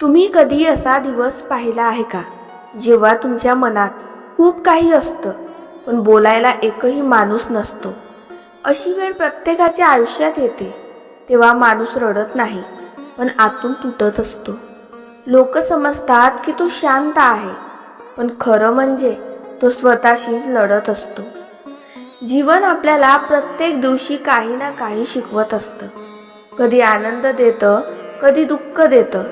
तुम्ही कधी असा दिवस पाहिला आहे का, जेव्हा तुमच्या मनात खूप काही असतं पण बोलायला एकही माणूस नसतो? अशी वेळ प्रत्येकाच्या आयुष्यात येते. तेव्हा माणूस रडत नाही, पण आतून तुटत असतो. लोक समजतात की तो शांत आहे, पण खरं म्हणजे तो स्वतःशीच लढत असतो. जीवन आपल्याला प्रत्येक दिवशी काही ना काही शिकवत असतं. कधी आनंद देतं, कधी दुःख देतं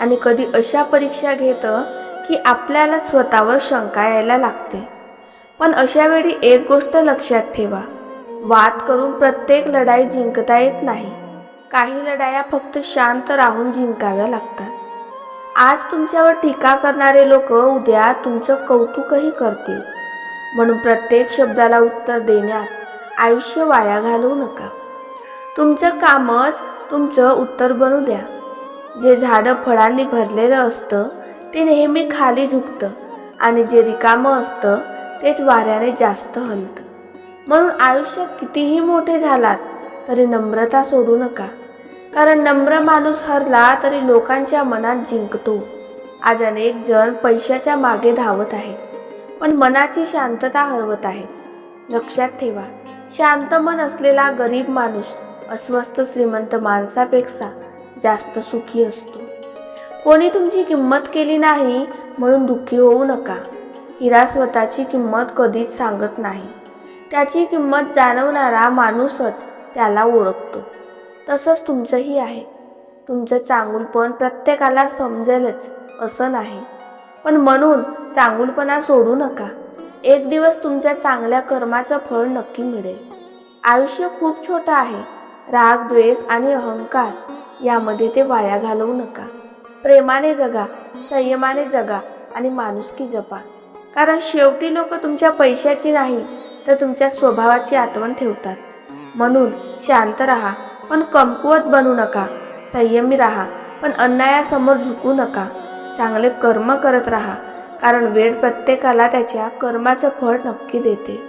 आणि कधी अशा परीक्षा घेतं की आपल्याला स्वतःवर शंका यायला लागते. पण अशा वेळी एक गोष्ट लक्षात ठेवा, वाद करून प्रत्येक लढाई जिंकता येत नाही. काही लढाया फक्त शांत राहून जिंकाव्या लागतात. आज तुमच्यावर टीका करणारे लोक उद्या तुमचं कौतुकही करतील. म्हणून प्रत्येक शब्दाला उत्तर देण्यात आयुष्य वाया घालवू नका. तुमचं कामच तुमचं उत्तर बनू द्या. जे झाडं फळांनी भरलेलं असतं ते नेहमी खाली झुकतं आणि जे रिकामं असतं तेच वाऱ्याने जास्त हलतं. म्हणून आयुष्यात कितीही मोठे झालात तरी नम्रता सोडू नका, कारण नम्र माणूस हरला तरी लोकांच्या मनात जिंकतो. आज अनेक जण पैशाच्या मागे धावत आहेत, पण मनाची शांतता हरवत आहेत. लक्षात ठेवा, शांत मन असलेला गरीब माणूस अस्वस्थ श्रीमंत माणसापेक्षा जास्त सुखी असतो. कोणी तुमची किंमत केली नाही म्हणून दुःखी होऊ नका. हिरा स्वतःची किंमत कधीच सांगत नाही. त्याची किंमत जाणवणारा माणूसच त्याला ओळखतो. तसंच तुमचंही आहे. तुमचं चांगुलपण प्रत्येकाला समजेलच असं नाही, पण म्हणून चांगुलपणा सोडू नका. एक दिवस तुमच्या चांगल्या कर्माचं फळ नक्की मिळेल. आयुष्य खूप छोटं आहे. राग, द्वेष आणि अहंकार यामध्ये ते वाया घालवू नका. प्रेमाने जगा, संयमाने जगा आणि माणुसकी जपा. कारण शेवटी लोक तुमच्या पैशाची नाही तर तुमच्या स्वभावाची आठवण ठेवतात. म्हणून शांत राहा, पण कमकुवत बनू नका. संयमी राहा, पण अन्यायासमोर झुकू नका. चांगले कर्म करत राहा, कारण वेळ प्रत्येकाला त्याच्या कर्माचं फळ नक्की देते.